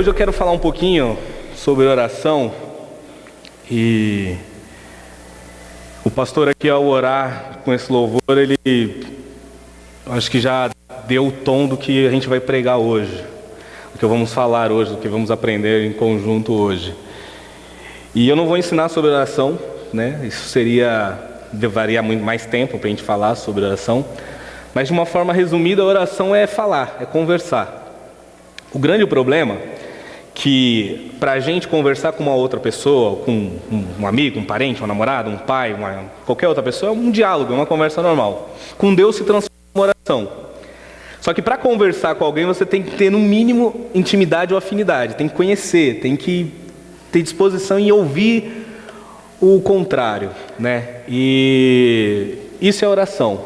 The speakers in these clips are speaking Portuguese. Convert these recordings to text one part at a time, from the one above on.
Hoje eu quero falar um pouquinho sobre oração. E o pastor aqui, ao orar com esse louvor, ele acho que já deu o tom do que a gente vai pregar hoje, do que vamos falar hoje, do que vamos aprender em conjunto hoje. E eu não vou ensinar sobre oração, né? Isso levaria muito mais tempo para a gente falar sobre oração. Mas de uma forma resumida, a oração é falar, é conversar. O grande problema que para a gente conversar com uma outra pessoa, com um amigo, um parente, um namorado, um pai, qualquer outra pessoa, é um diálogo, é uma conversa normal. Com Deus se transforma em uma oração. Só que para conversar com alguém você tem que ter no mínimo intimidade ou afinidade, tem que conhecer, tem que ter disposição em ouvir o contrário, né? E isso é oração.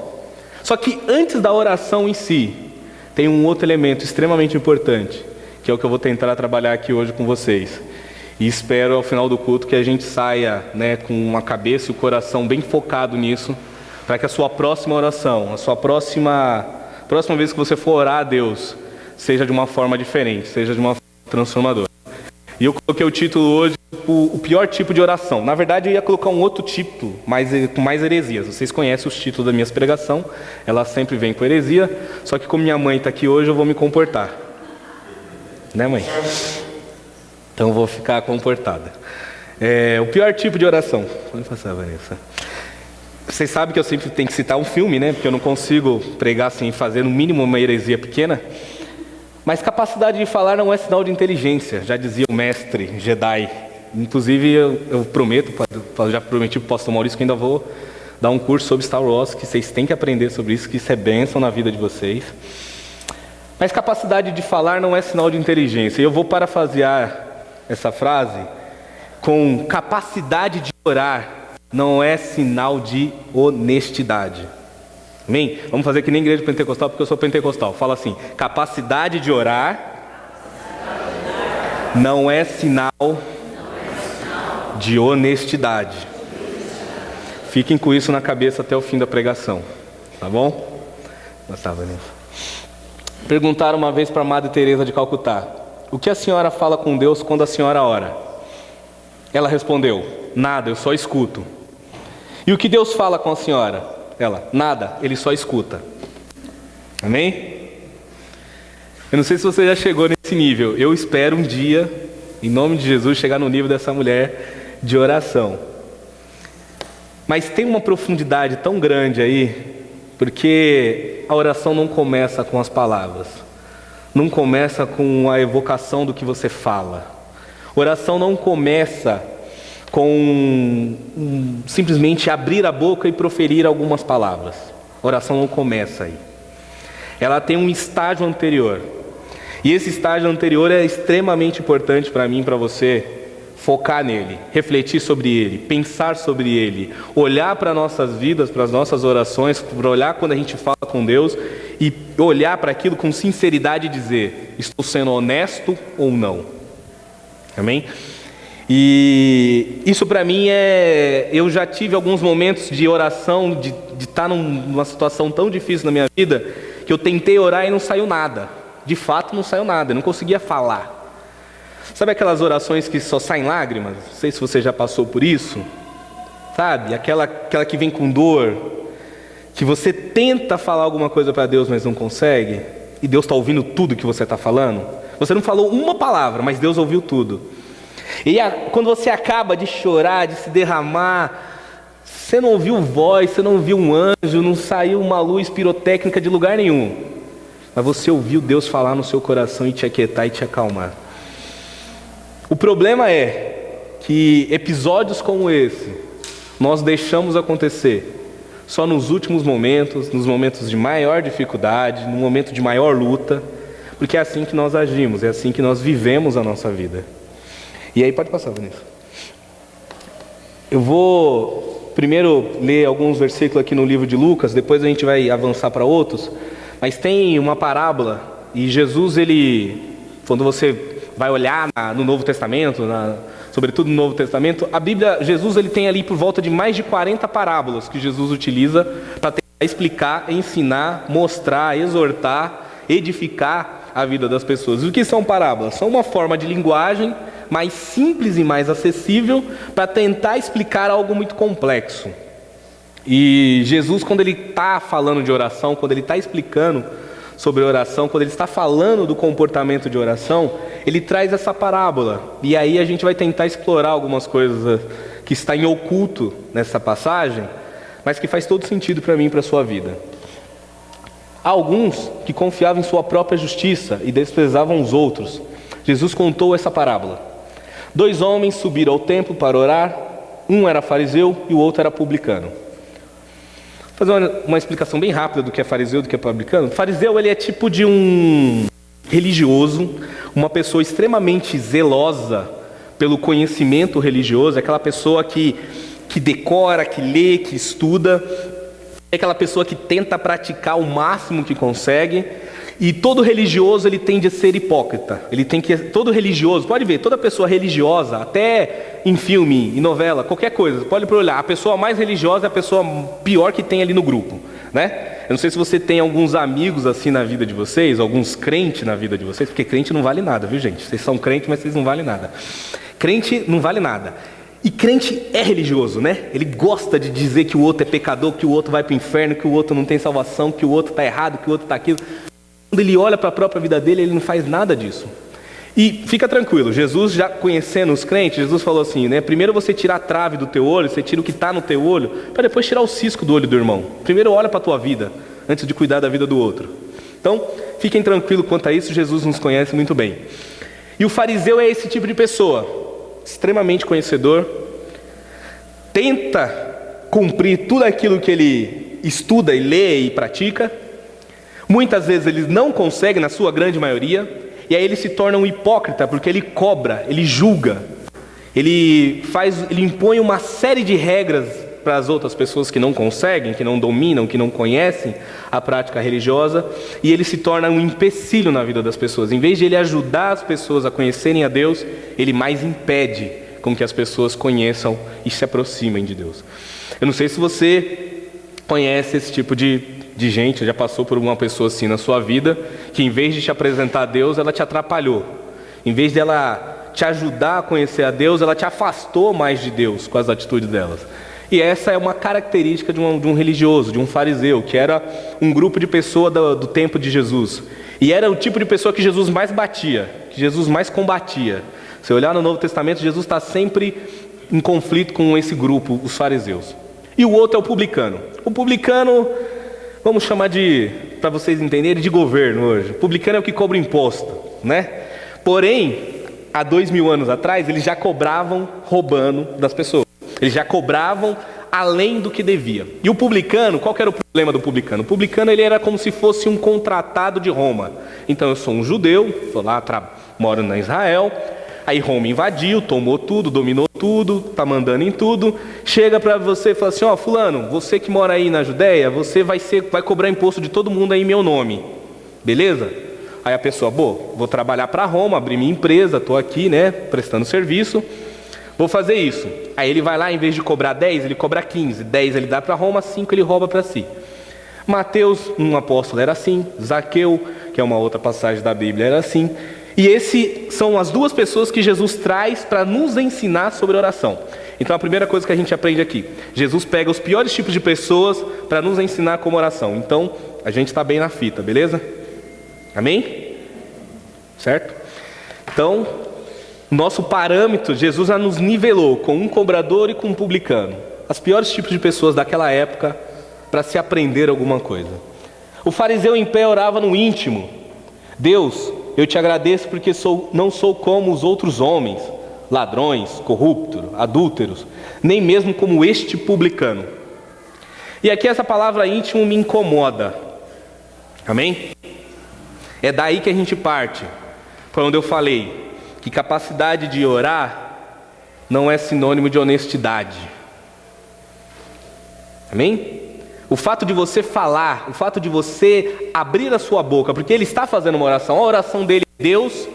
Só que antes da oração em si, tem um outro elemento extremamente importante, que é o que eu vou tentar trabalhar aqui hoje com vocês. E espero ao final do culto que a gente saia, né, com a cabeça e o coração bem focado nisso, para que a sua próxima oração, a sua próxima vez que você for orar a Deus, seja de uma forma diferente, seja de uma forma transformadora. E eu coloquei o título hoje, o pior tipo de oração. Na verdade, eu ia colocar um outro título, com mais heresias. Vocês conhecem os títulos da minha pregação, ela sempre vem com heresia, só que como minha mãe está aqui hoje, eu vou me comportar. Né, mãe? Então eu vou ficar comportada. O pior tipo de oração. Pode passar, Vanessa. Vocês sabem que eu sempre tenho que citar um filme, né? Porque eu não consigo pregar sem fazer no mínimo uma heresia pequena. Mas capacidade de falar não é sinal de inteligência, já dizia o mestre Jedi. Inclusive eu prometo, já prometi para o pastor Maurício que ainda vou dar um curso sobre Star Wars, que vocês têm que aprender sobre isso, que isso é bênção na vida de vocês. Mas capacidade de falar não é sinal de inteligência. E eu vou parafrasear essa frase com capacidade de orar não é sinal de honestidade. Amém? Vamos fazer que nem igreja pentecostal, porque eu sou pentecostal. Fala assim: capacidade de orar não é sinal de honestidade. Fiquem com isso na cabeça até o fim da pregação. Tá bom? Perguntaram uma vez para a Madre Teresa de Calcutá: o que a senhora fala com Deus quando a senhora ora? Ela respondeu: nada, eu só escuto. E o que Deus fala com a senhora? Ela: nada, ele só escuta. Amém? Eu não sei se você já chegou nesse nível. Eu espero um dia, em nome de Jesus, chegar no nível dessa mulher de oração. Mas tem uma profundidade tão grande aí, porque a oração não começa com as palavras, não começa com a evocação do que você fala. Oração não começa com simplesmente abrir a boca e proferir algumas palavras. A oração não começa aí. Ela tem um estágio anterior. E esse estágio anterior é extremamente importante para mim e para você focar nele, refletir sobre ele, pensar sobre ele, olhar para nossas vidas, para as nossas orações, para olhar quando a gente fala com Deus e olhar para aquilo com sinceridade e dizer: estou sendo honesto ou não? Amém? E isso para mim eu já tive alguns momentos de oração, de estar numa situação tão difícil na minha vida, que eu tentei orar e não saiu nada. De fato não saiu nada, eu não conseguia falar. Sabe aquelas orações que só saem lágrimas? Não sei se você já passou por isso. Sabe? Aquela que vem com dor, que você tenta falar alguma coisa para Deus, mas não consegue, e Deus está ouvindo tudo que você está falando. Você não falou uma palavra, mas Deus ouviu tudo. E quando você acaba de chorar, de se derramar, você não ouviu voz, você não ouviu um anjo, não saiu uma luz pirotécnica de lugar nenhum, mas você ouviu Deus falar no seu coração e te aquietar e te acalmar. O problema é que episódios como esse nós deixamos acontecer só nos últimos momentos, nos momentos de maior dificuldade, no momento de maior luta, porque é assim que nós agimos, é assim que nós vivemos a nossa vida. E aí, pode passar, Vanessa. Eu vou primeiro ler alguns versículos aqui no livro de Lucas, depois a gente vai avançar para outros. Mas tem uma parábola, e Jesus, quando você vai olhar no Novo Testamento, sobretudo no Novo Testamento, a Bíblia, Jesus ele tem ali por volta de mais de 40 parábolas que Jesus utiliza para tentar explicar, ensinar, mostrar, exortar, edificar a vida das pessoas. E o que são parábolas? São uma forma de linguagem mais simples e mais acessível para tentar explicar algo muito complexo. E Jesus, quando ele está falando de oração, quando ele está explicando sobre oração, quando ele está falando do comportamento de oração, ele traz essa parábola. E aí a gente vai tentar explorar algumas coisas que está em oculto nessa passagem, mas que faz todo sentido para mim e para a sua vida. Há alguns que confiavam em sua própria justiça e desprezavam os outros. Jesus contou essa parábola. 2 homens subiram ao templo para orar, um era fariseu e o outro era publicano. Vou fazer uma explicação bem rápida do que é fariseu e do que é publicano. Fariseu, ele é tipo de um religioso, uma pessoa extremamente zelosa pelo conhecimento religioso, é aquela pessoa que decora, que lê, que estuda, é aquela pessoa que tenta praticar o máximo que consegue. E todo religioso, ele tende a ser hipócrita. Todo religioso, pode ver, toda pessoa religiosa, até em filme, em novela, qualquer coisa, pode olhar, a pessoa mais religiosa é a pessoa pior que tem ali no grupo, né? Eu não sei se você tem alguns amigos assim na vida de vocês, alguns crentes na vida de vocês, porque crente não vale nada, viu, gente? Vocês são crentes, mas vocês não valem nada. Crente não vale nada. E crente é religioso, né? Ele gosta de dizer que o outro é pecador, que o outro vai para o inferno, que o outro não tem salvação, que o outro está errado, que o outro está aquilo. Quando ele olha para a própria vida dele, ele não faz nada disso. E fica tranquilo, Jesus, já conhecendo os crentes, Jesus falou assim, né? Primeiro você tira a trave do teu olho, você tira o que está no teu olho, para depois tirar o cisco do olho do irmão. Primeiro olha para a tua vida, antes de cuidar da vida do outro. Então, fiquem tranquilos quanto a isso, Jesus nos conhece muito bem. E o fariseu é esse tipo de pessoa, extremamente conhecedor, tenta cumprir tudo aquilo que ele estuda e lê e pratica. Muitas vezes ele não consegue, na sua grande maioria, e aí ele se torna um hipócrita, porque ele cobra, ele julga, ele impõe uma série de regras para as outras pessoas que não conseguem, que não dominam, que não conhecem a prática religiosa, e ele se torna um empecilho na vida das pessoas. Em vez de ele ajudar as pessoas a conhecerem a Deus, ele mais impede com que as pessoas conheçam e se aproximem de Deus. Eu não sei se você conhece esse tipo de gente, já passou por uma pessoa assim na sua vida, que em vez de te apresentar a Deus, ela te atrapalhou. Em vez de ela te ajudar a conhecer a Deus, ela te afastou mais de Deus com as atitudes delas. E essa é uma característica de um religioso, de um fariseu, que era um grupo de pessoas do tempo de Jesus. E era o tipo de pessoa que Jesus mais batia, que Jesus mais combatia. Se olhar no Novo Testamento, Jesus está sempre em conflito com esse grupo, os fariseus. E o outro é o publicano. O publicano, vamos chamar para vocês entenderem, de governo hoje. O publicano é o que cobra imposto, né? Porém, há 2000 anos atrás, eles já cobravam roubando das pessoas. Eles já cobravam além do que devia. E o publicano, qual que era o problema do publicano? O publicano, ele era como se fosse um contratado de Roma. Então, eu sou um judeu, estou lá, moro na Israel. Aí Roma invadiu, tomou tudo, dominou tudo, está mandando em tudo. Chega para você e fala assim, ó, fulano, você que mora aí na Judéia, você vai cobrar imposto de todo mundo aí em meu nome. Beleza? Aí a pessoa, vou trabalhar para Roma, abrir minha empresa, estou aqui, né, prestando serviço. Vou fazer isso. Aí ele vai lá, em vez de cobrar 10, ele cobra 15. 10 ele dá para Roma, 5 ele rouba para si. Mateus, um apóstolo, era assim. Zaqueu, que é uma outra passagem da Bíblia, era assim. E esses são as duas pessoas que Jesus traz para nos ensinar sobre oração. Então a primeira coisa que a gente aprende aqui, Jesus pega os piores tipos de pessoas para nos ensinar como oração. Então a gente está bem na fita, beleza? Amém? Certo? Então, nosso parâmetro, Jesus já nos nivelou com um cobrador e com um publicano. Os piores tipos de pessoas daquela época para se aprender alguma coisa. O fariseu em pé orava no íntimo. Deus, eu te agradeço porque não sou como os outros homens, ladrões, corruptos, adúlteros, nem mesmo como este publicano. E aqui essa palavra íntimo me incomoda. Amém? É daí que a gente parte. Foi onde eu falei que capacidade de orar não é sinônimo de honestidade. Amém? O fato de você falar, o fato de você abrir a sua boca, porque ele está fazendo uma oração, a oração dele é: Deus,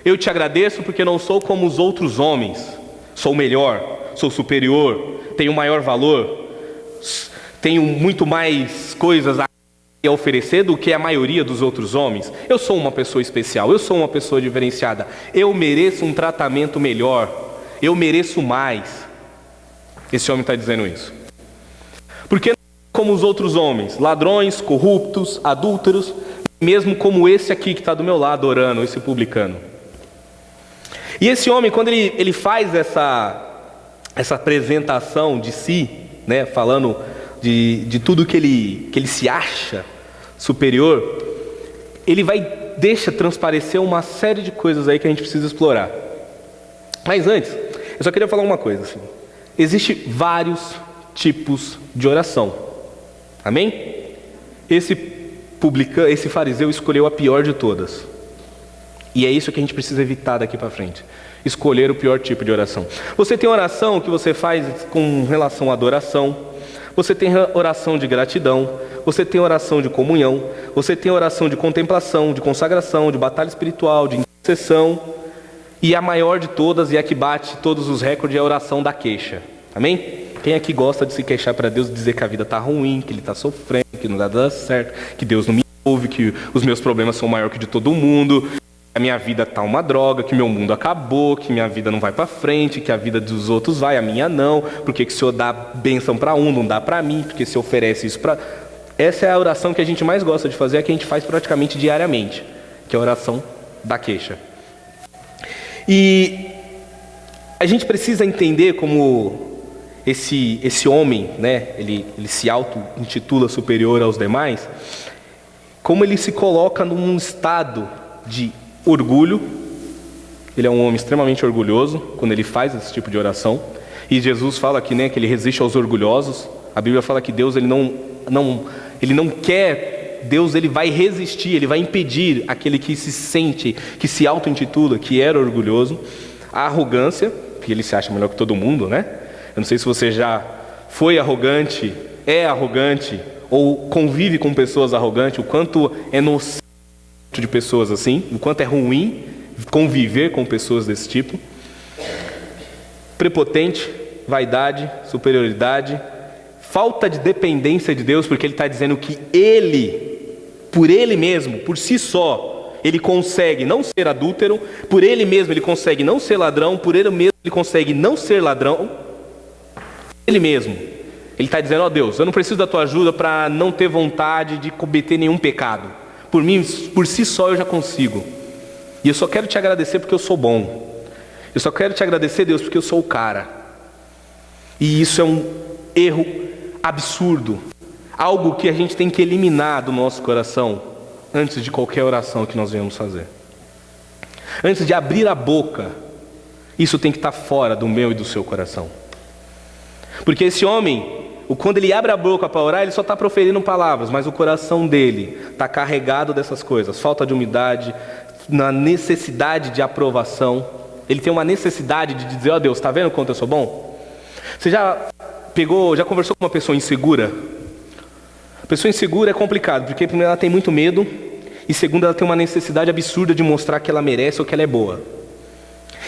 eu te agradeço porque não sou como os outros homens, sou melhor, sou superior, tenho maior valor, tenho muito mais coisas a oferecer do que a maioria dos outros homens? Eu sou uma pessoa especial, eu sou uma pessoa diferenciada, eu mereço um tratamento melhor, eu mereço mais. Esse homem está dizendo isso. Porque não como os outros homens, ladrões, corruptos, adúlteros, mesmo como esse aqui que está do meu lado orando, esse publicano. E esse homem, quando ele faz essa apresentação de si, né, falando de tudo que ele se acha superior, ele deixa transparecer uma série de coisas aí que a gente precisa explorar. Mas antes, eu só queria falar uma coisa assim. Existem vários tipos de oração. Amém? Esse fariseu escolheu a pior de todas. E é isso que a gente precisa evitar daqui para frente. Escolher o pior tipo de oração. Você tem oração que você faz com relação à adoração. Você tem oração de gratidão. Você tem oração de comunhão. Você tem oração de contemplação, de consagração, de batalha espiritual, de intercessão. E a maior de todas, e a que bate todos os recordes, é a oração da queixa. Amém? Quem aqui gosta de se queixar para Deus, dizer que a vida está ruim, que Ele está sofrendo, que não dá certo, que Deus não me ouve, que os meus problemas são maiores que de todo mundo, a minha vida está uma droga, que meu mundo acabou, que minha vida não vai para frente, que a vida dos outros vai, a minha não, porque que o Senhor dá bênção para um, não dá para mim, porque se oferece isso para... Essa é a oração que a gente mais gosta de fazer, é a que a gente faz praticamente diariamente, que é a oração da queixa. E a gente precisa entender como esse homem, né, ele se auto-intitula superior aos demais, como ele se coloca num estado de orgulho. Ele é um homem extremamente orgulhoso quando ele faz esse tipo de oração. E Jesus fala que, né, que ele resiste aos orgulhosos. A Bíblia fala que Deus ele não quer, Deus ele vai resistir, ele vai impedir aquele que se sente, que se auto-intitula, que era orgulhoso. A arrogância, que ele se acha melhor que todo mundo, né? Eu não sei se você já foi arrogante, é arrogante, ou convive com pessoas arrogantes, o quanto é nocivo de pessoas assim, o quanto é ruim conviver com pessoas desse tipo. Prepotente, vaidade, superioridade, falta de dependência de Deus, porque ele está dizendo que ele, por ele mesmo, por si só, ele consegue não ser adúltero, por ele mesmo ele consegue não ser ladrão, por ele mesmo ele consegue não ser ladrão. Ele mesmo, ele está dizendo, ó Deus, eu não preciso da tua ajuda para não ter vontade de cometer nenhum pecado. Por mim, por si só eu já consigo. E eu só quero te agradecer porque eu sou bom. Eu só quero te agradecer, Deus, porque eu sou o cara. E isso é um erro absurdo. Algo que a gente tem que eliminar do nosso coração antes de qualquer oração que nós venhamos fazer. Antes de abrir a boca, isso tem que estar fora do meu e do seu coração. Porque esse homem, quando ele abre a boca para orar, ele só está proferindo palavras, mas o coração dele está carregado dessas coisas. Falta de humildade, na necessidade de aprovação. Ele tem uma necessidade de dizer, ó Deus, está vendo quanto eu sou bom? Você já conversou com uma pessoa insegura? A pessoa insegura é complicado, porque primeiro ela tem muito medo, e segundo ela tem uma necessidade absurda de mostrar que ela merece ou que ela é boa.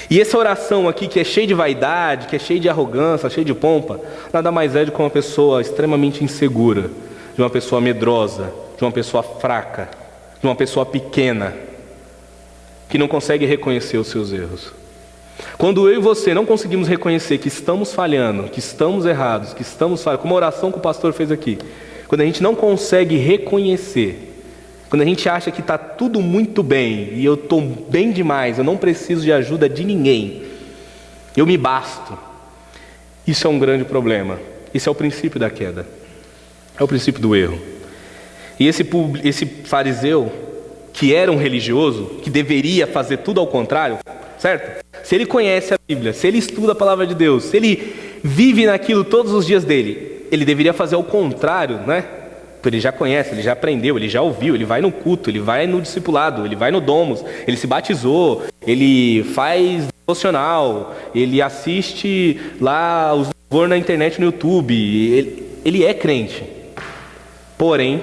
E essa oração aqui, que é cheia de vaidade, que é cheia de arrogância, cheia de pompa, nada mais é do que uma pessoa extremamente insegura, de uma pessoa medrosa, de uma pessoa fraca, de uma pessoa pequena, que não consegue reconhecer os seus erros. Quando eu e você não conseguimos reconhecer que estamos falhando, que estamos errados, que estamos falhando, como a oração que o pastor fez aqui, quando a gente não consegue reconhecer, quando a gente acha que está tudo muito bem, e eu estou bem demais, eu não preciso de ajuda de ninguém, eu me basto, isso é um grande problema. Isso é o princípio da queda, é o princípio do erro. E esse fariseu, que era um religioso, que deveria fazer tudo ao contrário, certo? Se ele conhece a Bíblia, se ele estuda a palavra de Deus, se ele vive naquilo todos os dias dele, ele deveria fazer ao contrário, né? Ele já conhece, ele já aprendeu, ele já ouviu, ele vai no culto, ele vai no discipulado, ele vai no Domus, ele se batizou, ele faz devocional, ele assiste lá os louvores na internet, no YouTube, ele é crente. Porém,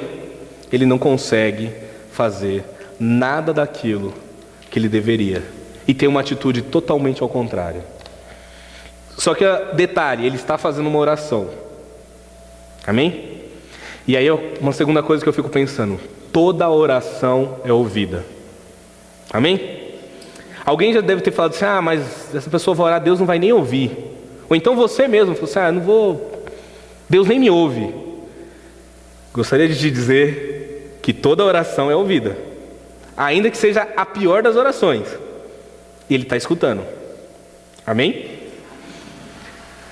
ele não consegue fazer nada daquilo que ele deveria. E tem uma atitude totalmente ao contrário. Só que, detalhe, ele está fazendo uma oração. Amém? E aí, uma segunda coisa que eu fico pensando: toda oração é ouvida. Amém? Alguém já deve ter falado assim: mas essa pessoa vai orar, Deus não vai nem ouvir. Ou então você mesmo falou assim: não vou, Deus nem me ouve. Gostaria de te dizer que toda oração é ouvida, ainda que seja a pior das orações. Ele está escutando. Amém?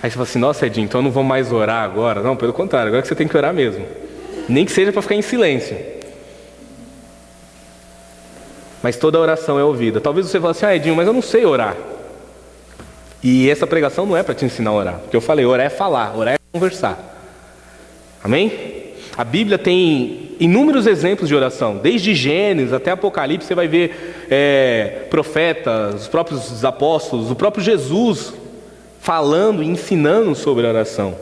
Aí você fala assim: nossa, Edinho, então eu não vou mais orar agora. Não, pelo contrário, agora que você tem que orar mesmo. Nem que seja para ficar em silêncio. Mas toda oração é ouvida. Talvez você fale assim: Edinho, mas eu não sei orar. E essa pregação não é para te ensinar a orar. Porque eu falei, orar é falar, orar é conversar. Amém? A Bíblia tem inúmeros exemplos de oração. Desde Gênesis até Apocalipse você vai ver profetas, os próprios apóstolos, o próprio Jesus falando e ensinando sobre a oração.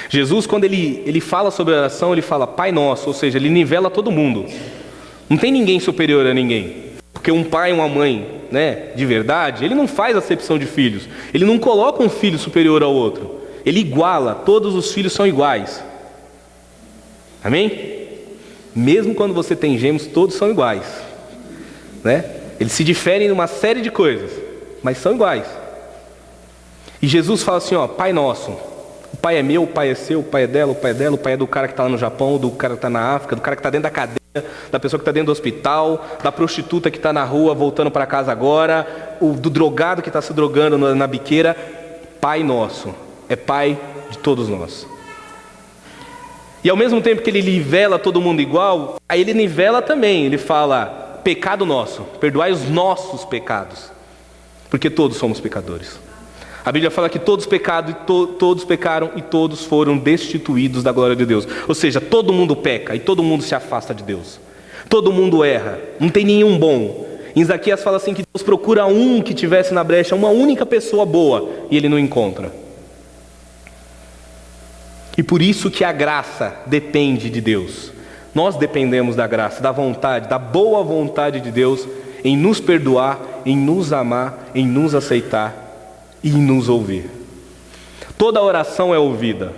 Jesus, quando ele fala sobre a oração, ele fala Pai Nosso, ou seja, ele nivela todo mundo. Não tem ninguém superior a ninguém. Porque um pai e uma mãe, de verdade, ele não faz acepção de filhos. Ele não coloca um filho superior ao outro. Ele iguala, todos os filhos são iguais. Amém? Mesmo quando você tem gêmeos, todos são iguais. Eles se diferem em uma série de coisas, mas são iguais. E Jesus fala assim, Pai Nosso. O pai é meu, o pai é seu, o pai é dela, o pai é dela, o pai é do cara que está lá no Japão, do cara que está na África, do cara que está dentro da cadeia, da pessoa que está dentro do hospital, da prostituta que está na rua voltando para casa agora, do drogado que está se drogando na biqueira. Pai Nosso, é Pai de todos nós. E ao mesmo tempo que ele nivela todo mundo igual, aí ele nivela também, ele fala, pecado nosso, perdoai os nossos pecados, porque todos somos pecadores. A Bíblia fala que todos pecaram e todos foram destituídos da glória de Deus. Ou seja, todo mundo peca e todo mundo se afasta de Deus. Todo mundo erra, não tem nenhum bom. Em Isaías fala assim que Deus procura um que tivesse na brecha, uma única pessoa boa, e ele não encontra. E por isso que a graça depende de Deus. Nós dependemos da graça, da vontade, da boa vontade de Deus em nos perdoar, em nos amar, em nos aceitar e nos ouvir. Toda oração é ouvida.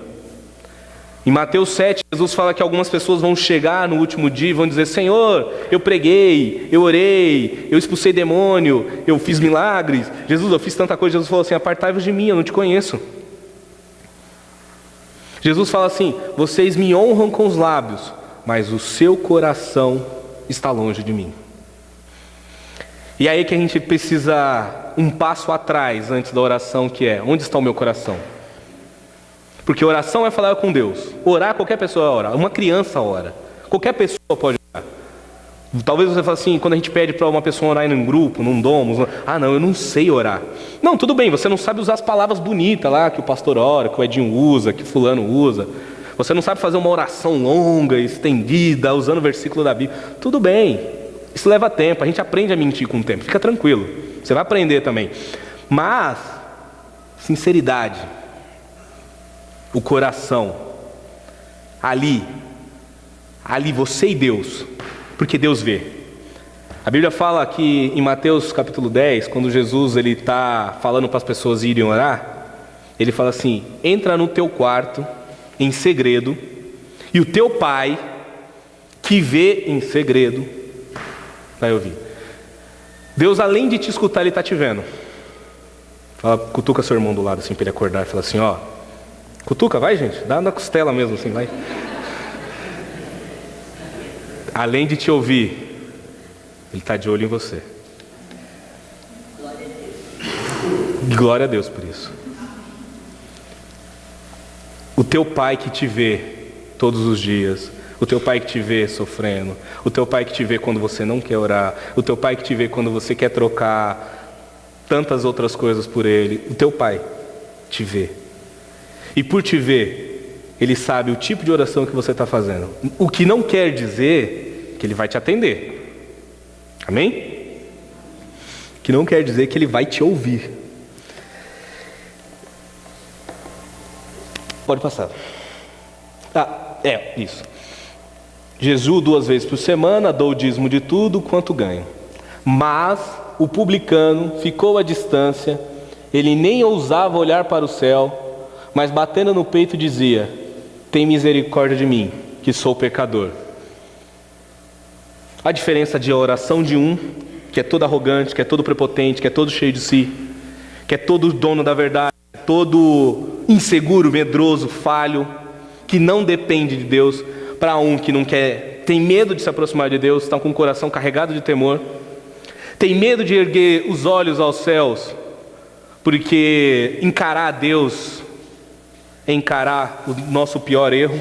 Em Mateus 7, Jesus fala que algumas pessoas vão chegar no último dia e vão dizer: Senhor, eu preguei, eu orei, eu expulsei demônio, eu fiz milagres. Jesus, eu fiz tanta coisa. Jesus falou assim: apartai-vos de mim, eu não te conheço. Jesus fala assim: vocês me honram com os lábios, mas o seu coração está longe de mim. E aí que a gente precisa um passo atrás antes da oração, que é: onde está o meu coração? Porque oração é falar com Deus. Orar, qualquer pessoa ora. Uma criança ora. Qualquer pessoa pode orar. Talvez você fale assim, quando a gente pede para uma pessoa orar em um grupo, num domus, não, eu não sei orar. Não, tudo bem, você não sabe usar as palavras bonitas lá, que o pastor ora, que o Edinho usa, que fulano usa. Você não sabe fazer uma oração longa, estendida, usando o versículo da Bíblia. Tudo bem, isso leva tempo, a gente aprende a mentir com o tempo, fica tranquilo. Você vai aprender também. Mas, sinceridade, o coração, ali você e Deus, porque Deus vê. A Bíblia fala que em Mateus capítulo 10, quando Jesus está falando para as pessoas irem orar, ele fala assim: entra no teu quarto em segredo, e o teu pai que vê em segredo vai ouvir. Deus, além de te escutar, ele está te vendo. Fala, cutuca seu irmão do lado assim para ele acordar e fala assim: cutuca, vai, gente, dá na costela mesmo assim, vai. Além de te ouvir, ele está de olho em você. Glória a Deus por isso. O teu pai que te vê todos os dias, o teu pai que te vê sofrendo, o teu pai que te vê quando você não quer orar, o teu pai que te vê quando você quer trocar tantas outras coisas por ele, o teu pai te vê. E por te ver, ele sabe o tipo de oração que você está fazendo. O que não quer dizer que ele vai te atender. Amém? O que não quer dizer que ele vai te ouvir. Pode passar. Isso. Jesus 2 vezes por semana dou o dízimo de tudo quanto ganho. Mas o publicano ficou à distância, ele nem ousava olhar para o céu, mas batendo no peito dizia: tem misericórdia de mim, que sou pecador. A diferença de oração de um, que é todo arrogante, que é todo prepotente, que é todo cheio de si, que é todo dono da verdade, todo inseguro, medroso, falho, que não depende de Deus, para um que não quer, tem medo de se aproximar de Deus, está com o coração carregado de temor, tem medo de erguer os olhos aos céus, porque encarar a Deus é encarar o nosso pior erro.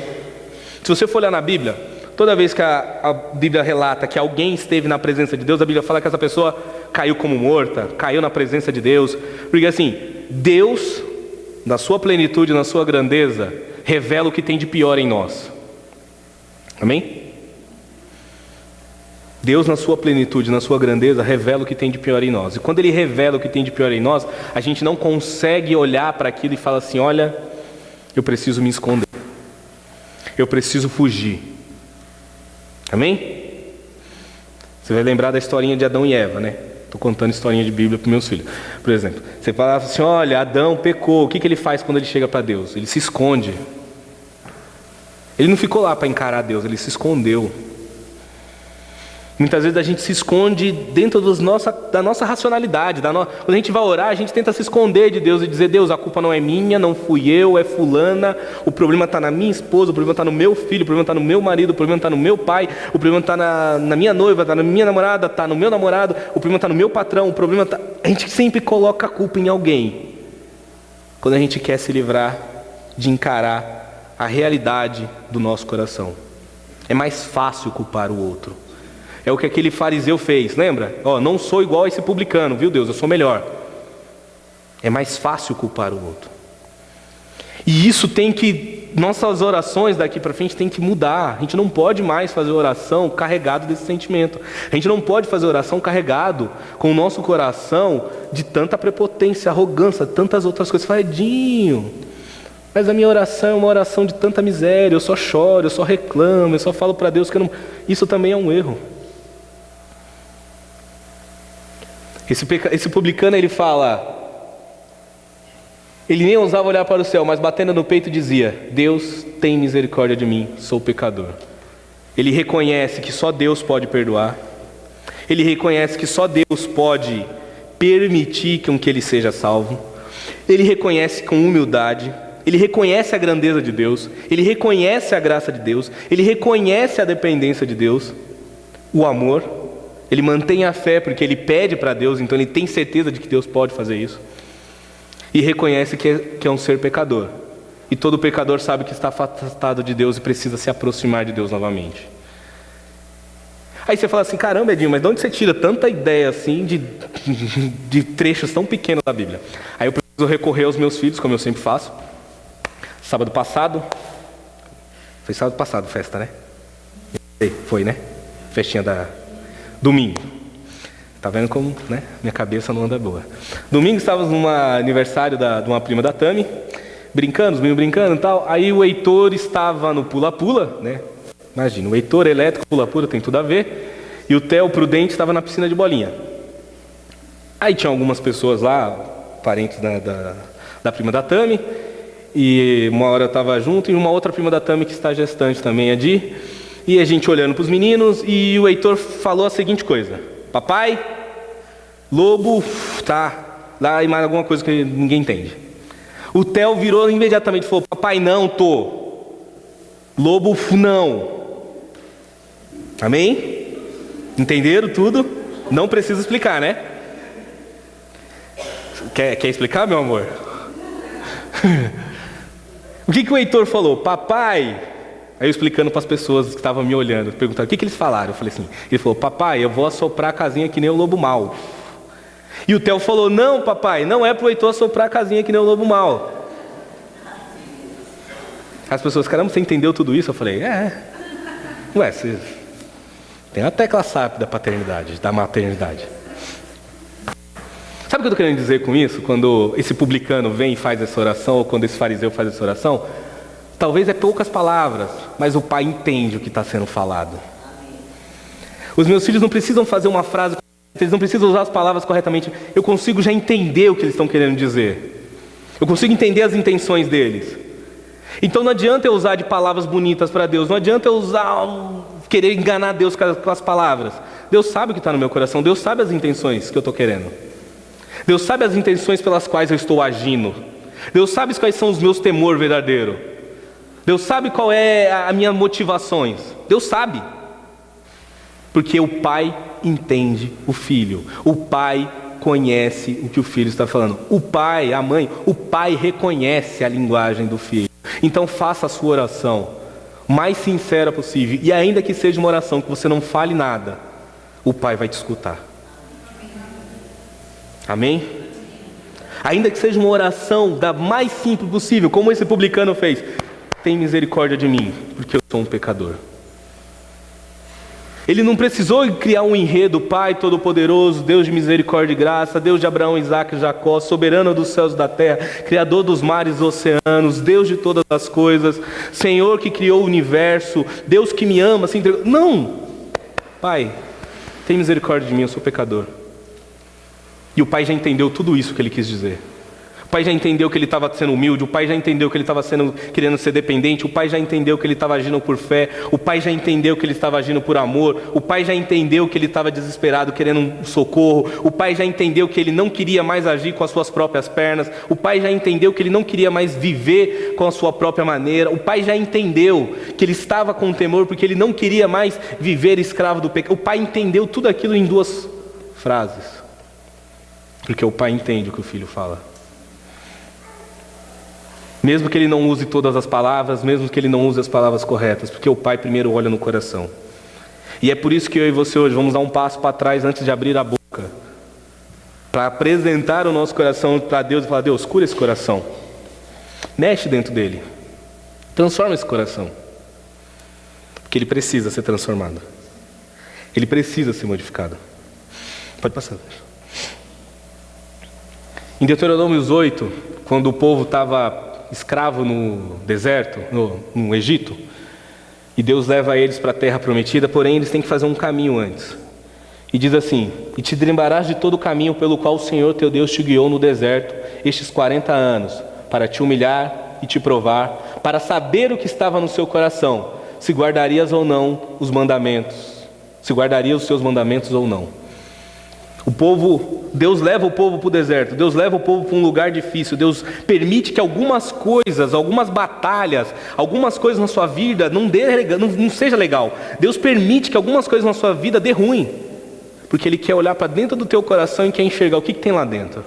Se você for olhar na Bíblia, toda vez que a Bíblia relata que alguém esteve na presença de Deus, a Bíblia fala que essa pessoa caiu como morta, caiu na presença de Deus, porque assim, Deus, na sua plenitude, na sua grandeza, revela o que tem de pior em nós. Amém? Deus, na sua plenitude, na sua grandeza, revela o que tem de pior em nós. E quando Ele revela o que tem de pior em nós, a gente não consegue olhar para aquilo e falar assim: olha, eu preciso me esconder, eu preciso fugir. Amém? Você vai lembrar da historinha de Adão e Eva, né? Estou contando historinha de Bíblia para meus filhos. Por exemplo, você fala assim: olha, Adão pecou. O que ele faz quando ele chega para Deus? Ele se esconde. Ele não ficou lá para encarar Deus, ele se escondeu. Muitas vezes a gente se esconde dentro da nossa racionalidade. Quando a gente vai orar, a gente tenta se esconder de Deus e dizer: Deus, a culpa não é minha, não fui eu, é fulana. O problema está na minha esposa, o problema está no meu filho, o problema está no meu marido, o problema está no meu pai, o problema está na minha noiva, está na minha namorada, está no meu namorado, o problema está no meu patrão, o problema está... A gente sempre coloca a culpa em alguém, quando a gente quer se livrar de encarar a realidade do nosso coração. É mais fácil culpar o outro. É o que aquele fariseu fez, lembra? Não sou igual a esse publicano, viu Deus? Eu sou melhor. É mais fácil culpar o outro. E isso nossas orações daqui para frente tem que mudar. A gente não pode mais fazer oração carregado desse sentimento. A gente não pode fazer oração carregado com o nosso coração de tanta prepotência, arrogância, tantas outras coisas. Fadinho, mas a minha oração é uma oração de tanta miséria. Eu só choro, eu só reclamo, eu só falo para Deus que eu não... Isso também é um erro. Esse publicano, ele fala, ele nem ousava olhar para o céu, mas batendo no peito dizia: Deus, tem misericórdia de mim, sou pecador. Ele reconhece que só Deus pode perdoar. Ele reconhece que só Deus pode permitir que ele seja salvo. Ele reconhece com humildade. Ele reconhece a grandeza de Deus. Ele reconhece a graça de Deus. Ele reconhece a dependência de Deus, o amor. Ele mantém a fé porque ele pede para Deus, então ele tem certeza de que Deus pode fazer isso. E reconhece que é um ser pecador. E todo pecador sabe que está afastado de Deus e precisa se aproximar de Deus novamente. Aí você fala assim: caramba, Edinho, mas de onde você tira tanta ideia assim de trechos tão pequenos da Bíblia? Aí eu preciso recorrer aos meus filhos, como eu sempre faço. Sábado passado, foi sábado passado festa, né? Foi, né? Festinha domingo. Tá vendo como, né? Minha cabeça não anda boa. Domingo estávamos num aniversário de uma prima da Tami, brincando, os meninos brincando e tal. Aí o Heitor estava no pula-pula, né? Imagina, o Heitor elétrico, pula-pula, tem tudo a ver. E o Theo prudente estava na piscina de bolinha. Aí tinha algumas pessoas lá, parentes da prima da Tami. E uma hora eu estava junto, e uma outra prima da Tami que está gestante também, a Di. E a gente olhando para os meninos, e o Heitor falou a seguinte coisa: papai, lobo, tá, lá e mais alguma coisa que ninguém entende. O Theo virou imediatamente e falou: papai, não, lobo, não. Amém? Entenderam tudo? Não precisa explicar, né? Quer explicar, meu amor? O que o Heitor falou? Papai... Aí eu explicando para as pessoas que estavam me olhando, perguntando o que eles falaram. Eu falei assim, ele falou: papai, eu vou assoprar a casinha que nem o lobo mau. E o Theo falou: não, papai, não é para o Heitor assoprar a casinha que nem o lobo mau. As pessoas: caramba, você entendeu tudo isso? Eu falei: ué, você tem a tecla SAP da paternidade, da maternidade. Sabe o que eu estou querendo dizer com isso? Quando esse publicano vem e faz essa oração, ou quando esse fariseu faz essa oração, talvez é poucas palavras, mas o pai entende o que está sendo falado. Os meus filhos não precisam fazer uma frase, eles não precisam usar as palavras corretamente. Eu consigo já entender o que eles estão querendo dizer. Eu consigo entender as intenções deles. Então não adianta eu usar de palavras bonitas para Deus, não adianta eu querer enganar Deus com as palavras. Deus sabe o que está no meu coração, Deus sabe as intenções que eu estou querendo. Deus sabe as intenções pelas quais eu estou agindo. Deus sabe quais são os meus temores verdadeiros. Deus sabe qual é as minhas motivações. Deus sabe. Porque o pai entende o filho. O pai conhece o que o filho está falando. O pai, a mãe, o pai reconhece a linguagem do filho. Então faça a sua oração mais sincera possível. E ainda que seja uma oração que você não fale nada, o pai vai te escutar. Amém? Ainda que seja uma oração da mais simples possível, como esse publicano fez: tem misericórdia de mim, porque eu sou um pecador. Ele não precisou criar um enredo: Pai Todo-Poderoso, Deus de misericórdia e graça, Deus de Abraão, Isaque e Jacó, soberano dos céus e da terra, Criador dos mares e oceanos, Deus de todas as coisas, Senhor que criou o universo, Deus que me ama. Assim, não! Pai, tem misericórdia de mim, eu sou pecador. E o pai já entendeu tudo isso que ele quis dizer. O pai já entendeu que ele estava sendo humilde, o pai já entendeu que ele estava querendo ser dependente, o pai já entendeu que ele estava agindo por fé, o pai já entendeu que ele estava agindo por amor, o pai já entendeu que ele estava desesperado, querendo um socorro, o pai já entendeu que ele não queria mais agir com as suas próprias pernas, o pai já entendeu que ele não queria mais viver com a sua própria maneira, o pai já entendeu que ele estava com temor porque ele não queria mais viver escravo do pecado. O pai entendeu tudo aquilo em 2 frases, porque o pai entende o que o filho fala. Mesmo que ele não use todas as palavras, mesmo que ele não use as palavras corretas, porque o pai primeiro olha no coração. E é por isso que eu e você hoje vamos dar um passo para trás antes de abrir a boca, para apresentar o nosso coração para Deus e falar: Deus, cura esse coração, mexe dentro dele, transforma esse coração, porque ele precisa ser transformado, ele precisa ser modificado. Pode passar. Em Deuteronômio 8, quando o povo estava escravo no deserto, no Egito, e Deus leva eles para a terra prometida, porém eles têm que fazer um caminho antes. E diz assim: e te lembrarás de todo o caminho pelo qual o Senhor teu Deus te guiou no deserto estes 40 anos, para te humilhar e te provar, para saber o que estava no seu coração, se guardarias ou não os mandamentos, se guardarias os seus mandamentos ou não. Deus leva o povo para o deserto, Deus leva o povo para um lugar difícil, Deus permite que algumas coisas, algumas batalhas, algumas coisas na sua vida não seja legal. Deus permite que algumas coisas na sua vida dê ruim, porque Ele quer olhar para dentro do teu coração e quer enxergar o que tem lá dentro.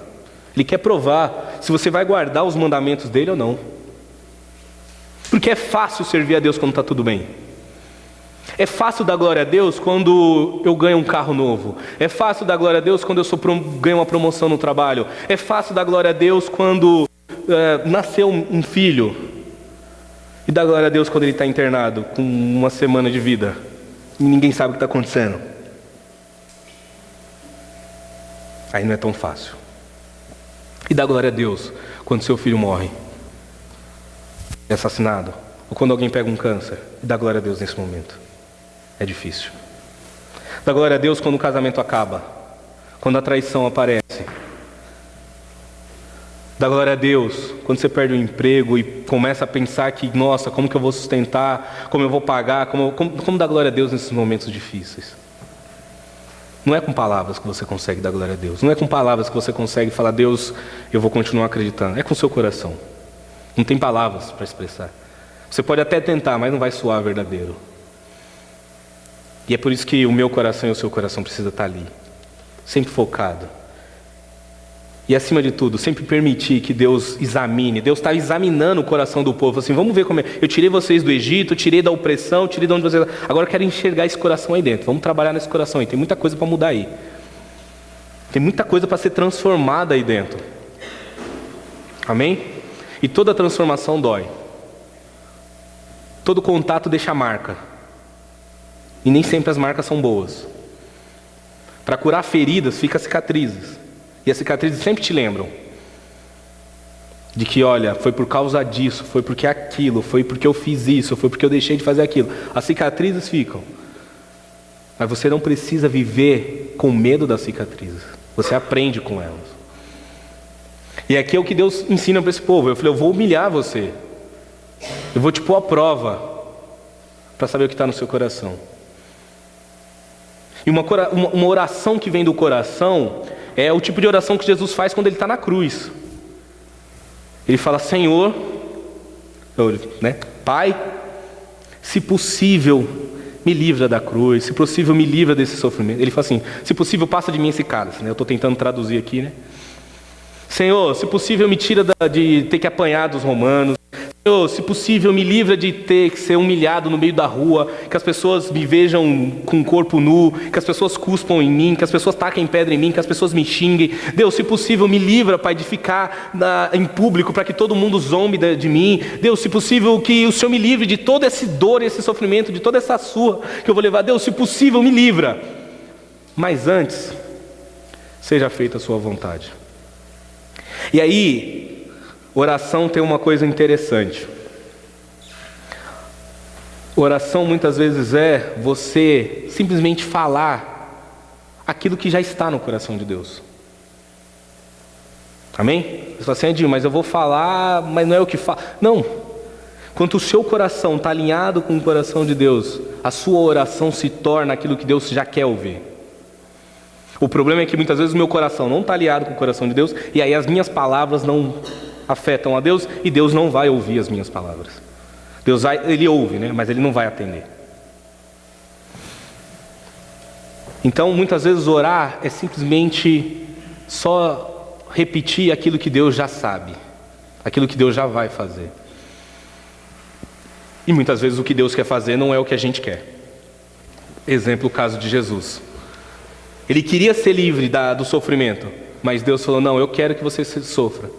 Ele quer provar se você vai guardar os mandamentos dele ou não. Porque é fácil servir a Deus quando está tudo bem. É fácil dar glória a Deus quando eu ganho um carro novo. É fácil dar glória a Deus quando eu ganho uma promoção no trabalho. É fácil dar glória a Deus quando nasceu um filho. E dar glória a Deus quando ele está internado com 1 semana de vida e ninguém sabe o que está acontecendo. Aí não é tão fácil. E dar glória a Deus quando seu filho morre, é assassinado, ou quando alguém pega um câncer. E dar glória a Deus nesse momento é difícil. Dá glória a Deus quando o casamento acaba, quando a traição aparece. Dá glória a Deus quando você perde o emprego e começa a pensar que, nossa, como que eu vou sustentar, como eu vou pagar, como dar glória a Deus nesses momentos difíceis. Não é com palavras que você consegue dar glória a Deus, não é com palavras que você consegue falar: Deus, eu vou continuar acreditando. É com o seu coração. Não tem palavras para expressar. Você pode até tentar, mas não vai soar verdadeiro. E é por isso que o meu coração e o seu coração precisam estar ali, sempre focado. E acima de tudo, sempre permitir que Deus examine. Deus está examinando o coração do povo, assim: vamos ver como é. Eu tirei vocês do Egito, tirei da opressão, tirei de onde vocês... Agora eu quero enxergar esse coração aí dentro. Vamos trabalhar nesse coração aí. Tem muita coisa para mudar aí. Tem muita coisa para ser transformada aí dentro. Amém? E toda transformação dói. Todo contato deixa marca. E nem sempre as marcas são boas. Para curar feridas, fica cicatrizes. E as cicatrizes sempre te lembram de que, olha, foi por causa disso, foi porque aquilo, foi porque eu fiz isso, foi porque eu deixei de fazer aquilo. As cicatrizes ficam. Mas você não precisa viver com medo das cicatrizes. Você aprende com elas. E aqui é o que Deus ensina para esse povo. Eu falei: eu vou humilhar você. Eu vou te pôr à prova para saber o que está no seu coração. E uma oração que vem do coração é o tipo de oração que Jesus faz quando ele está na cruz. Ele fala: Senhor, Pai, se possível, me livra da cruz, se possível, me livra desse sofrimento. Ele fala assim: se possível, passa de mim esse cálice. Eu estou tentando traduzir aqui, né? Senhor, se possível, me tira de ter que apanhar dos romanos. Senhor, se possível, me livra de ter que ser humilhado no meio da rua, que as pessoas me vejam com o corpo nu, que as pessoas cuspam em mim, que as pessoas taquem pedra em mim, que as pessoas me xinguem. Deus, se possível, me livra, Pai, de ficar em público para que todo mundo zombe de mim. Deus, se possível, que o Senhor me livre de toda essa dor, esse sofrimento, de toda essa surra que eu vou levar. Deus, se possível, me livra. Mas antes, seja feita a sua vontade. E aí, oração tem uma coisa interessante. Oração muitas vezes é você simplesmente falar aquilo que já está no coração de Deus. Amém? Você fala assim: Edinho, mas eu vou falar, mas não é o que falo. Não. Quando o seu coração está alinhado com o coração de Deus, a sua oração se torna aquilo que Deus já quer ouvir. O problema é que muitas vezes o meu coração não está alinhado com o coração de Deus, e aí as minhas palavras não afetam a Deus, e Deus não vai ouvir as minhas palavras. Ele ouve, né? Mas ele não vai atender. Então, muitas vezes orar é simplesmente só repetir aquilo que Deus já sabe, aquilo que Deus já vai fazer. E muitas vezes o que Deus quer fazer não é o que a gente quer. Exemplo, o caso de Jesus. Ele queria ser livre do sofrimento, mas Deus falou: não, eu quero que você sofra,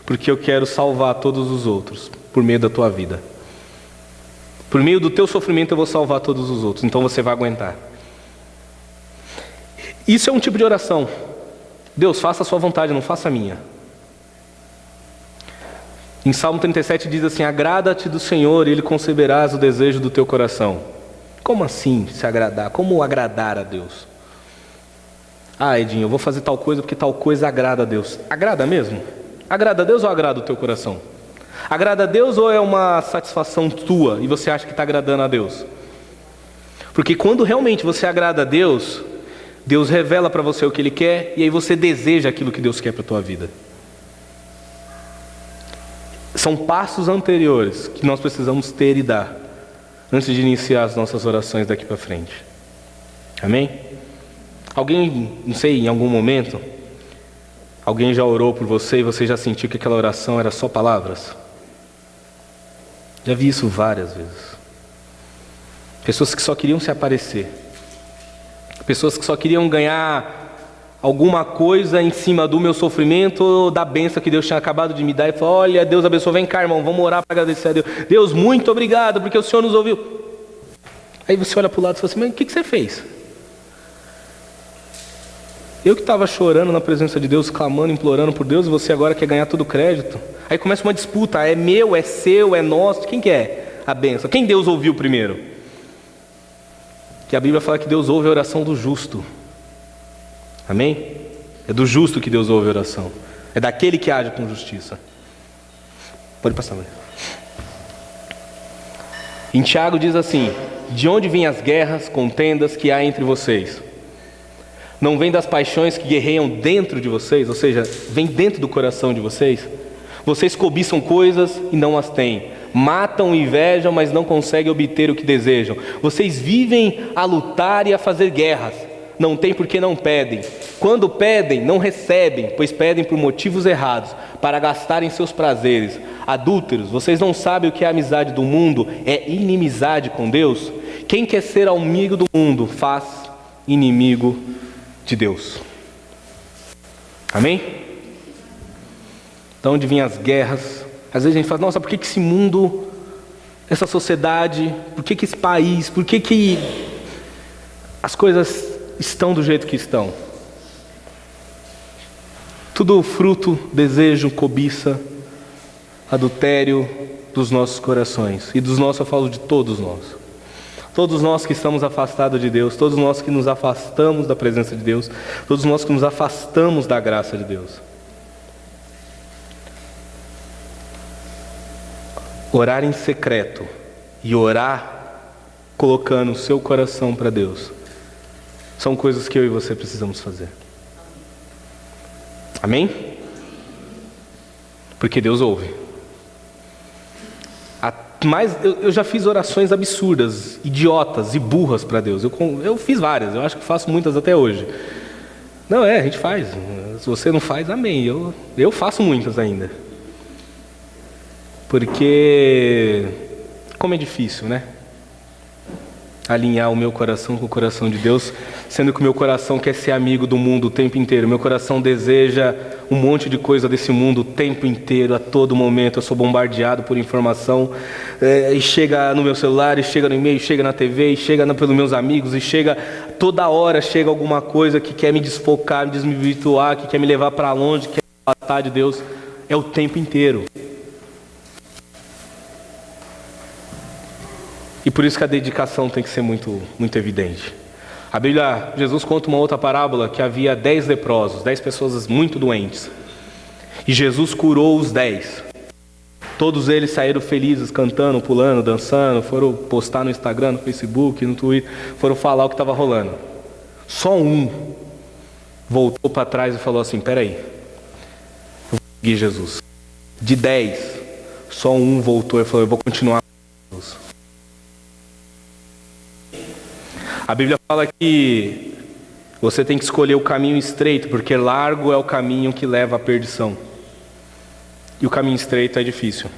porque eu quero salvar todos os outros, por meio da tua vida. Por meio do teu sofrimento eu vou salvar todos os outros, então você vai aguentar. Isso é um tipo de oração. Deus, faça a sua vontade, não faça a minha. Em Salmo 37 diz assim: agrada-te do Senhor e Ele concederás o desejo do teu coração. Como assim se agradar? Como agradar a Deus? Ah, Edinho, eu vou fazer tal coisa porque tal coisa agrada a Deus. Agrada mesmo? Agrada a Deus ou agrada o teu coração? Agrada a Deus ou é uma satisfação tua e você acha que está agradando a Deus? Porque quando realmente você agrada a Deus, Deus revela para você o que Ele quer, e aí você deseja aquilo que Deus quer para a tua vida. São passos anteriores que nós precisamos ter e dar antes de iniciar as nossas orações daqui para frente. Amém? Alguém, não sei, em algum momento, alguém já orou por você e você já sentiu que aquela oração era só palavras? Já vi isso várias vezes. Pessoas que só queriam se aparecer. Pessoas que só queriam ganhar alguma coisa em cima do meu sofrimento ou da bênção que Deus tinha acabado de me dar. E falou: olha, Deus abençoe, vem cá, irmão, vamos orar para agradecer a Deus. Deus, muito obrigado, porque o Senhor nos ouviu. Aí você olha para o lado e fala assim: mas o que você fez? Eu que estava chorando na presença de Deus, clamando, implorando por Deus, e você agora quer ganhar todo o crédito. Aí começa uma disputa: é meu, é seu, é nosso, quem que é a bênção? Quem Deus ouviu primeiro? Que a Bíblia fala que Deus ouve a oração do justo. Amém? É do justo que Deus ouve a oração. É daquele que age com justiça. Pode passar, Maria. Em Tiago diz assim: de onde vêm as guerras, contendas que há entre vocês? Não vem das paixões que guerreiam dentro de vocês? Ou seja, vem dentro do coração de vocês? Vocês cobiçam coisas e não as têm, matam e invejam, mas não conseguem obter o que desejam. Vocês vivem a lutar e a fazer guerras, não têm porque não pedem. Quando pedem, não recebem, pois pedem por motivos errados, para gastarem seus prazeres. Adúlteros, vocês não sabem o que é a amizade do mundo? É inimizade com Deus? Quem quer ser amigo do mundo, faz inimigo de Deus. Amém? Então, onde vêm as guerras? Às vezes a gente fala: nossa, por que esse mundo, essa sociedade, por que esse país, por que as coisas estão do jeito que estão? Tudo fruto, desejo, cobiça, adultério dos nossos corações. E dos nossos eu falo de todos nós. Todos nós que estamos afastados de Deus, todos nós que nos afastamos da presença de Deus, todos nós que nos afastamos da graça de Deus. Orar em secreto e orar colocando o seu coração para Deus são coisas que eu e você precisamos fazer. Amém? Porque Deus ouve. Mas eu já fiz orações absurdas, idiotas e burras para Deus. Eu fiz várias, eu acho que faço muitas até hoje. Não, a gente faz. Se você não faz, amém. Eu faço muitas ainda. Porque, como é difícil, né? Alinhar o meu coração com o coração de Deus, sendo que o meu coração quer ser amigo do mundo o tempo inteiro. Meu coração deseja um monte de coisa desse mundo o tempo inteiro, a todo momento. Eu sou bombardeado por informação, e chega no meu celular, e chega no e-mail, chega na TV, e chega pelos meus amigos, e chega toda hora, chega alguma coisa que quer me desfocar, me desvirtuar, que quer me levar para longe, que quer me afastar de Deus. É o tempo inteiro. E por isso que a dedicação tem que ser muito, muito evidente. A Bíblia, Jesus conta uma outra parábola que havia 10 leprosos, 10 pessoas muito doentes. E Jesus curou os 10. Todos eles saíram felizes, cantando, pulando, dançando, foram postar no Instagram, no Facebook, no Twitter, foram falar o que estava rolando. Só um voltou para trás e falou assim, peraí, eu vou seguir Jesus. De 10, só um voltou e falou, eu vou continuar com Jesus. A Bíblia fala que você tem que escolher o caminho estreito, porque largo é o caminho que leva à perdição. E o caminho estreito é difícil.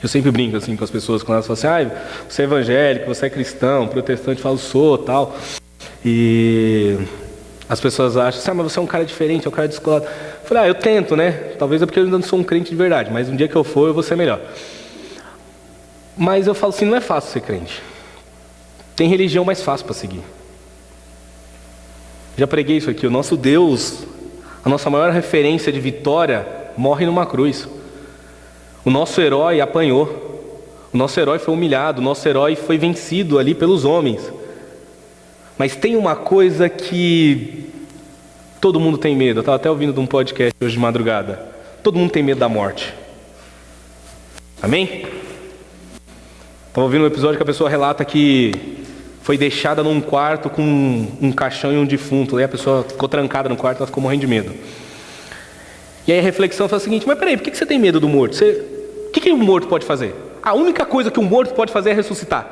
Eu sempre brinco assim com as pessoas, quando elas falam assim, você é evangélico, você é cristão, protestante, eu falo, sou, tal. E as pessoas acham assim, mas você é um cara diferente, é um cara descolado. Eu falei, eu tento, né? Talvez é porque eu ainda não sou um crente de verdade, mas um dia que eu for, eu vou ser melhor. Mas eu falo assim, não é fácil ser crente. Tem religião mais fácil para seguir. Já preguei isso aqui. O nosso Deus, a nossa maior referência de vitória, morre numa cruz. O nosso herói apanhou. O nosso herói foi humilhado. O nosso herói foi vencido ali pelos homens. Mas tem uma coisa que todo mundo tem medo. Eu estava até ouvindo de um podcast hoje de madrugada. Todo mundo tem medo da morte. Amém? Estava ouvindo um episódio que a pessoa relata que foi deixada num quarto com um caixão e um defunto. Aí a pessoa ficou trancada no quarto, ela ficou morrendo de medo. E aí a reflexão foi a seguinte, mas peraí, por que você tem medo do morto? O que um morto pode fazer? A única coisa que um morto pode fazer é ressuscitar.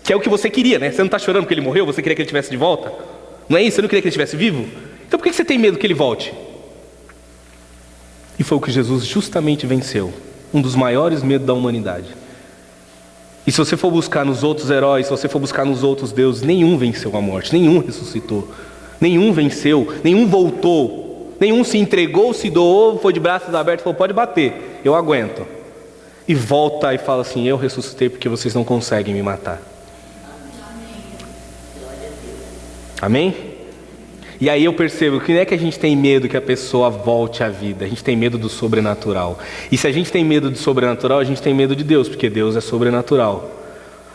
Que é o que você queria, né? Você não está chorando porque ele morreu, você queria que ele estivesse de volta? Não é isso? Você não queria que ele estivesse vivo? Então por que você tem medo que ele volte? E foi o que Jesus justamente venceu. Um dos maiores medos da humanidade. E se você for buscar nos outros heróis, se você for buscar nos outros deuses, nenhum venceu a morte, nenhum ressuscitou, nenhum venceu, nenhum voltou, nenhum se entregou, se doou, foi de braços abertos e falou, pode bater, eu aguento. E volta e fala assim, eu ressuscitei porque vocês não conseguem me matar. Amém? E aí eu percebo que não é que a gente tem medo que a pessoa volte à vida, a gente tem medo do sobrenatural. E se a gente tem medo do sobrenatural, a gente tem medo de Deus, porque Deus é sobrenatural.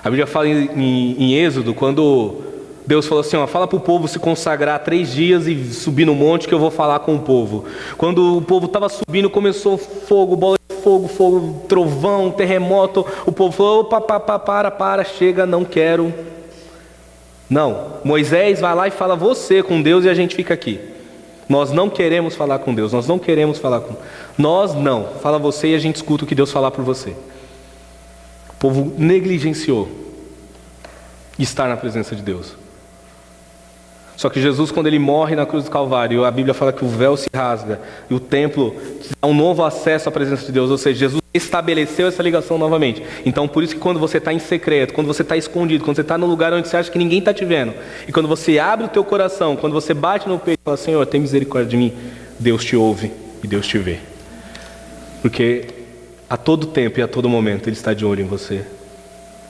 A Bíblia fala em Êxodo, quando Deus falou assim, fala para o povo se consagrar 3 dias e subir no monte que eu vou falar com o povo. Quando o povo estava subindo, começou fogo, bola de fogo, trovão, terremoto. O povo falou, opa, para, chega, não quero. Não, Moisés vai lá e fala você com Deus e a gente fica aqui. Nós não queremos falar com Deus, nós não queremos falar com... Nós não, fala você e a gente escuta o que Deus falar por você. O povo negligenciou estar na presença de Deus. Só que Jesus, quando ele morre na cruz do Calvário, a Bíblia fala que o véu se rasga e o templo dá um novo acesso à presença de Deus, ou seja, Jesus estabeleceu essa ligação novamente. Então por isso que quando você está em secreto, quando você está escondido, quando você está no lugar onde você acha que ninguém está te vendo, e quando você abre o teu coração, quando você bate no peito e fala, Senhor, tem misericórdia de mim, Deus te ouve e Deus te vê. Porque a todo tempo e a todo momento Ele está de olho em você,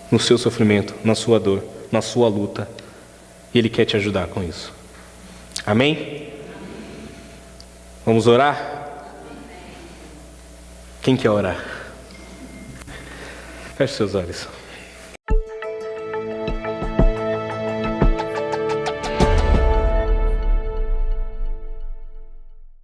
no seu sofrimento, na sua dor, na sua luta, e Ele quer te ajudar com isso. Amém? Vamos orar? Quem quer orar? Feche seus olhos.